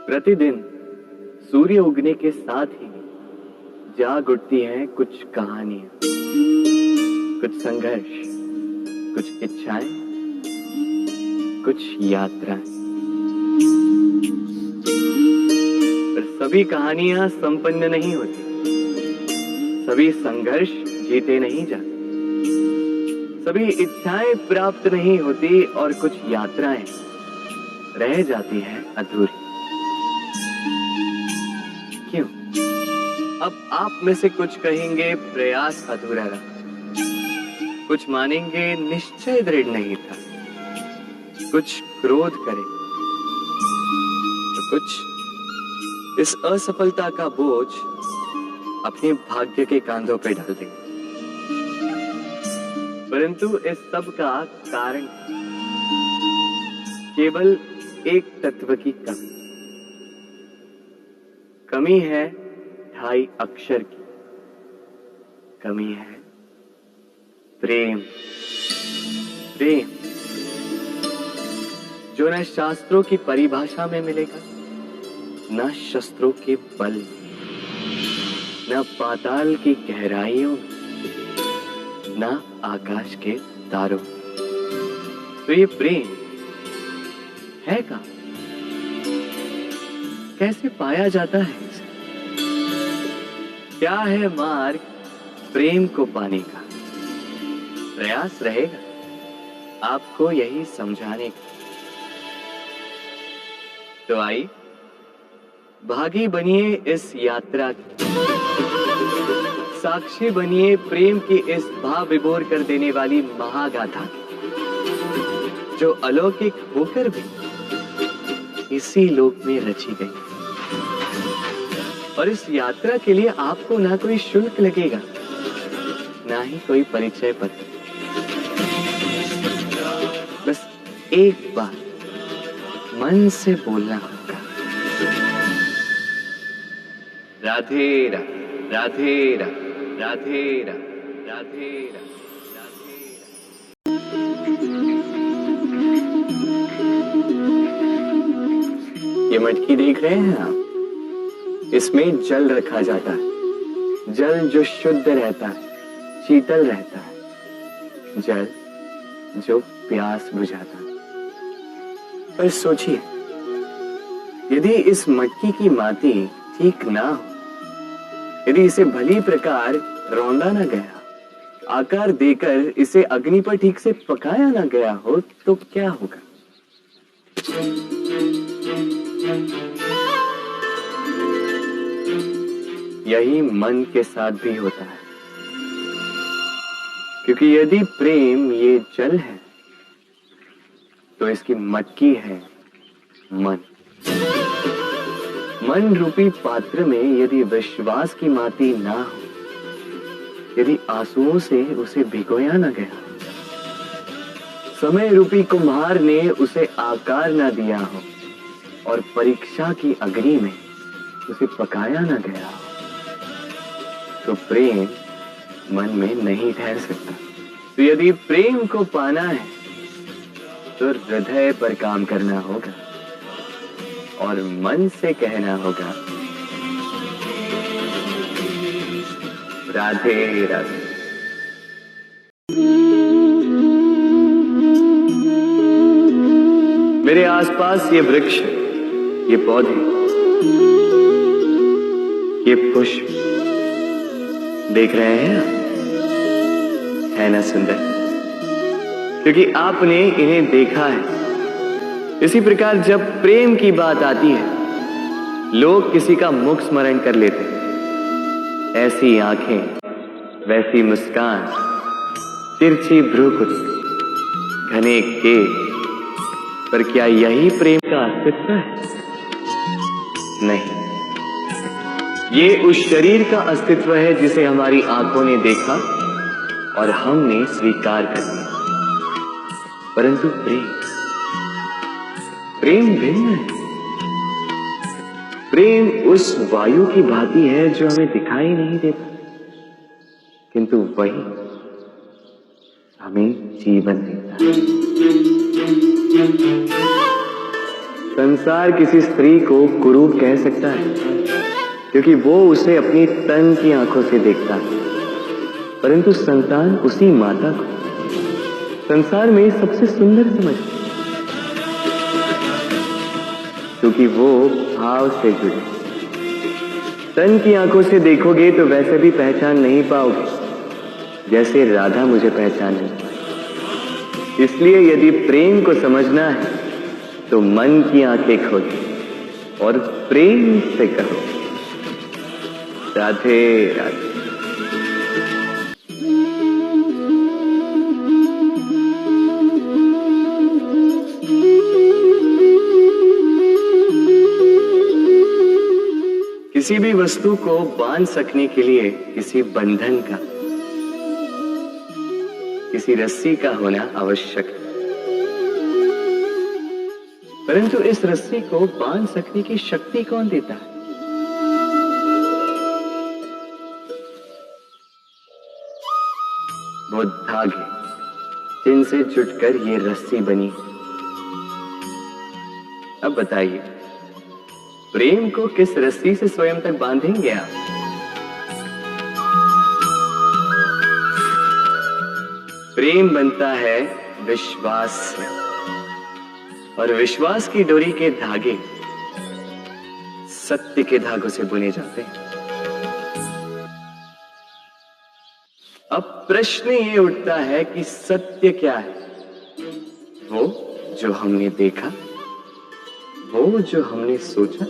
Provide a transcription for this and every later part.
प्रतिदिन सूर्य उगने के साथ ही जाग उठती हैं कुछ कहानियां, कुछ संघर्ष, कुछ इच्छाएं, कुछ यात्राएं। पर सभी कहानियां संपन्न नहीं होती, सभी संघर्ष जीते नहीं जाते, सभी इच्छाएं प्राप्त नहीं होती और कुछ यात्राएं रह जाती हैं अधूरी। क्यों? अब आप में से कुछ कहेंगे प्रयास अधूरा रहा, कुछ मानेंगे निश्चय दृढ़ नहीं था, कुछ क्रोध करेंगे, तो कुछ इस असफलता का बोझ अपने भाग्य के कांधों पे डाल देंगे। परंतु इस सब का कारण केवल एक तत्व की कमी है, 2.5 अक्षर की कमी है, प्रेम। प्रेम जो न शास्त्रों की परिभाषा में मिलेगा, न शस्त्रों के बल में, न पाताल की गहराइयों में, न आकाश के तारों। तो ये प्रेम है कहाँ? कैसे पाया जाता है इसे? क्या है मार्ग प्रेम को पाने का? प्रयास रहेगा आपको यही समझाने का। तो आइए भागी बनिए इस यात्रा की, साक्षी बनिए प्रेम की इस भाव विभोर कर देने वाली महागाथा की, जो अलौकिक होकर भी इसी लोक में रची गई। और इस यात्रा के लिए आपको ना कोई शुल्क लगेगा, ना ही कोई परिचय पत्र। बस एक बार मन से बोलना होगा, राधे राधे राधे राधे राधे राधे। ये मटकी देख रहे हैं आप? इसमें जल रखा जाता है, जल जो शुद्ध रहता है, शीतल रहता है, जल जो प्यास बुझाता है। पर सोचिए, यदि इस मटकी की माटी ठीक ना हो, यदि इसे भली प्रकार रौंदा ना गया, आकार देकर इसे अग्नि पर ठीक से पकाया ना गया हो, तो क्या होगा? यही मन के साथ भी होता है, क्योंकि यदि प्रेम ये जल है, तो इसकी मटकी है मन। मन रूपी पात्र में यदि विश्वास की माटी ना हो, यदि आंसुओं से उसे भिगोया ना गया, समय रूपी कुम्हार ने उसे आकार ना दिया हो और परीक्षा की अग्नि में उसे पकाया ना गया हो, तो प्रेम मन में नहीं ठहर सकता। तो यदि प्रेम को पाना है, तो हृदय पर काम करना होगा और मन से कहना होगा, राधे राधे। मेरे आसपास ये वृक्ष, ये पौधे, ये पुष्प देख रहे हैं आप? है ना सुंदर? क्योंकि आपने इन्हें देखा है। इसी प्रकार जब प्रेम की बात आती है, लोग किसी का मुख स्मरण कर लेते हैं। ऐसी आंखें, वैसी मुस्कान, तिरछी भ्रूकुटी, घने केश, पर क्या यही प्रेम का अस्तित्व है? नहीं, ये उस शरीर का अस्तित्व है जिसे हमारी आंखों ने देखा और हमने स्वीकार कर लिया। परंतु प्रेम भिन्न है। प्रेम उस वायु की भांति है जो हमें दिखाई नहीं देता, किंतु वही हमें जीवन देता है। संसार किसी स्त्री को कुरूप कह सकता है क्योंकि वो उसे अपनी तन की आंखों से देखता है, परंतु संतान उसी माता को संसार में सबसे सुंदर समझती है क्योंकि वो भाव से जुड़े। तन की आंखों से देखोगे तो वैसे भी पहचान नहीं पाओगे जैसे राधा मुझे पहचान नहीं। इसलिए यदि प्रेम को समझना है तो मन की आंखें खोलो और प्रेम से कहो राधे राधे। किसी भी वस्तु को बांध सकने के लिए किसी बंधन का, किसी रस्सी का होना आवश्यक है, परंतु इस रस्सी को बांध सकने की शक्ति कौन देता है? वो धागे जिनसे जुटकर ये रस्सी बनी। अब बताइए, प्रेम को किस रस्सी से स्वयं तक बांधेंगे आप? प्रेम बनता है विश्वास से, और विश्वास की डोरी के धागे सत्य के धागों से बुने जाते हैं। अब प्रश्न ये उठता है कि सत्य क्या है? वो जो हमने देखा, वो जो हमने सोचा?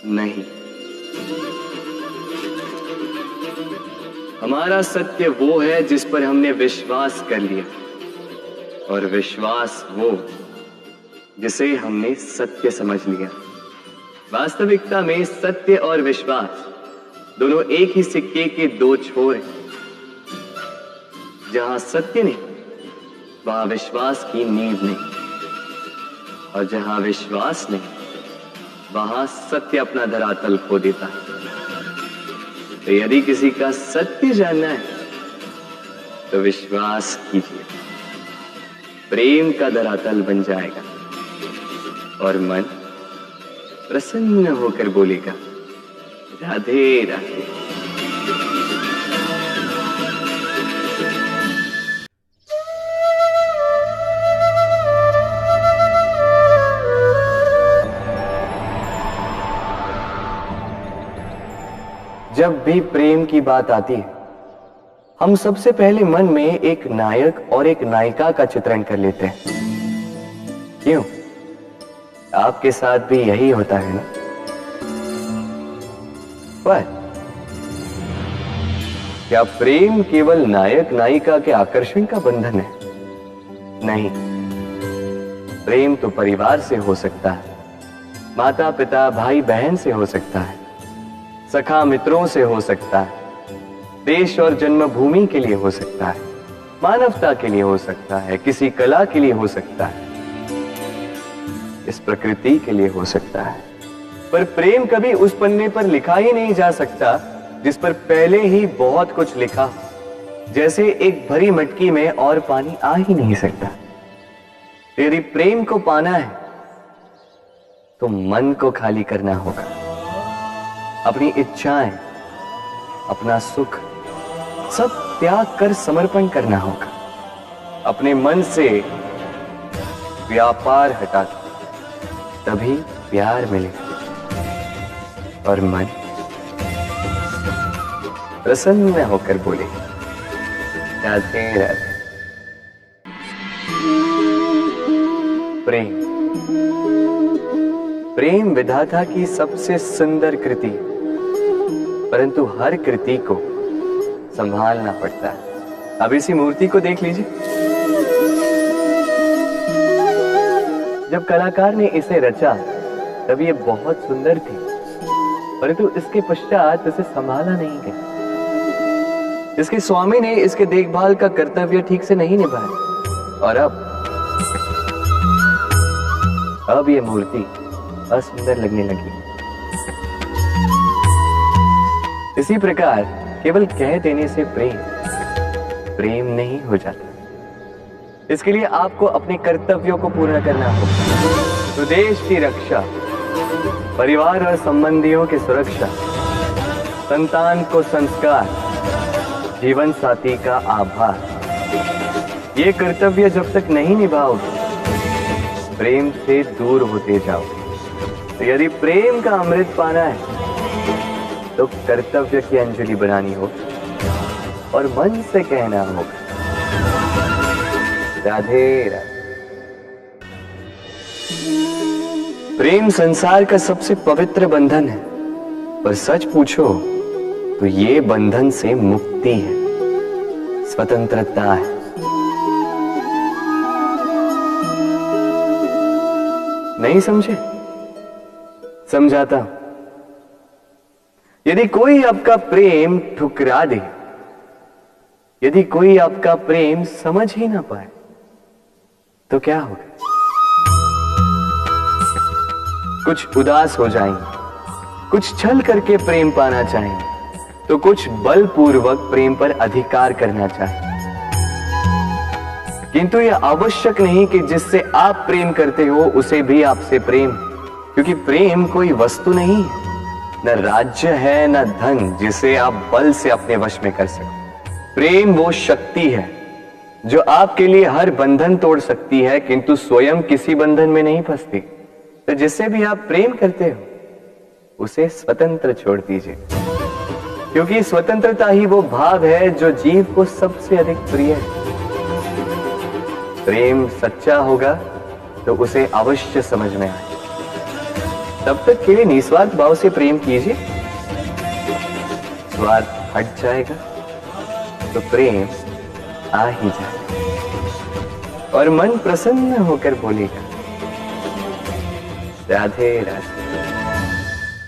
नहीं, हमारा सत्य वो है जिस पर हमने विश्वास कर लिया, और विश्वास वो जिसे हमने सत्य समझ लिया। वास्तविकता में सत्य और विश्वास दोनों एक ही सिक्के के दो छोर हैं। जहां सत्य नहीं, वहां विश्वास की नींव नहीं, और जहां विश्वास नहीं, वहां सत्य अपना धरातल खो देता है। तो यदि किसी का सत्य जानना है तो विश्वास कीजिए, प्रेम का धरातल बन जाएगा और मन प्रसन्न होकर बोलेगा राधे राधे। जब भी प्रेम की बात आती है, हम सबसे पहले मन में एक नायक और एक नायिका का चित्रण कर लेते हैं। क्यों? आपके साथ भी यही होता है ना? पर क्या प्रेम केवल नायक नायिका के आकर्षण का बंधन है? नहीं, प्रेम तो परिवार से हो सकता है, माता पिता भाई बहन से हो सकता है, सखा मित्रों से हो सकता है, देश और जन्मभूमि के लिए हो सकता है, मानवता के लिए हो सकता है, किसी कला के लिए हो सकता है, इस प्रकृति के लिए हो सकता है। पर प्रेम कभी उस पन्ने पर लिखा ही नहीं जा सकता जिस पर पहले ही बहुत कुछ लिखा। जैसे एक भरी मटकी में और पानी आ ही नहीं सकता। यदि प्रेम को पाना है तो मन को खाली करना होगा। अपनी इच्छाएं, अपना सुख सब त्याग कर समर्पण करना होगा। अपने मन से व्यापार हटा तभी प्यार मिलेगा, और मन प्रसन्न होकर बोलेगा राधे राधे। प्रेम, प्रेम विधाता की सबसे सुंदर कृति, परंतु हर कृति को संभालना पड़ता है। अब इसी मूर्ति को देख लीजिए। जब कलाकार ने इसे रचा तब ये बहुत सुंदर थी, परंतु इसके पश्चात इसे संभाला नहीं गया। इसके स्वामी ने इसके देखभाल का कर्तव्य ठीक से नहीं निभाया, और अब ये मूर्ति असुंदर लगने लगी। इसी प्रकार केवल कह देने से प्रेम नहीं हो जाता। इसके लिए आपको अपने कर्तव्यों को पूर्ण करना होगा। तो देश की रक्षा, परिवार और संबंधियों की सुरक्षा, संतान को संस्कार, जीवन साथी का आभार, ये कर्तव्य जब तक नहीं निभाओगे प्रेम से दूर होते जाओगे। तो यदि प्रेम का अमृत पाना है तो कर्तव्य की अंजलि बनानी होगी और मन से कहना होगा, राधे राधे। प्रेम संसार का सबसे पवित्र बंधन है, पर सच पूछो तो ये बंधन से मुक्ति है, स्वतंत्रता है। नहीं समझे? समझाता हूं। यदि कोई आपका प्रेम ठुकरा दे, यदि कोई आपका प्रेम समझ ही ना पाए, तो क्या होगा? कुछ उदास हो जाएंगे, कुछ छल करके प्रेम पाना चाहेंगे, तो कुछ बलपूर्वक प्रेम पर अधिकार करना चाहेंगे। किंतु यह आवश्यक नहीं कि जिससे आप प्रेम करते हो उसे भी आपसे प्रेम, क्योंकि प्रेम कोई वस्तु नहीं है, न राज्य है न धन जिसे आप बल से अपने वश में कर सको। प्रेम वो शक्ति है जो आपके लिए हर बंधन तोड़ सकती है, किंतु स्वयं किसी बंधन में नहीं फंसती। तो जिससे भी आप प्रेम करते हो उसे स्वतंत्र छोड़ दीजिए, क्योंकि स्वतंत्रता ही वो भाव है जो जीव को सबसे अधिक प्रिय है। प्रेम सच्चा होगा तो उसे अवश्य समझ में आए। तब तक के लिए निस्वार्थ भाव से प्रेम कीजिए, स्वार्थ हट जाएगा तो प्रेम आ ही जाएगा और मन प्रसन्न होकर बोलेगा, राधे राधे।